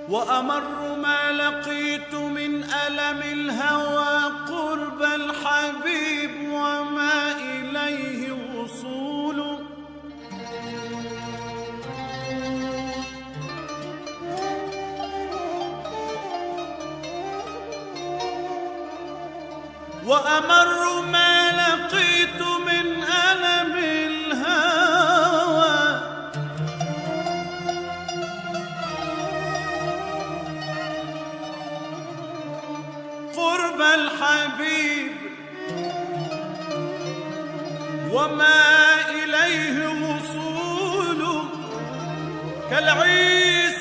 وأمر ما لقيت من ألم الهوى قرب الحبيب وما إليه وصول. وأمر ما لقيت من ألم الهوى قرب الحبيب وما إليه وصول. كالعيس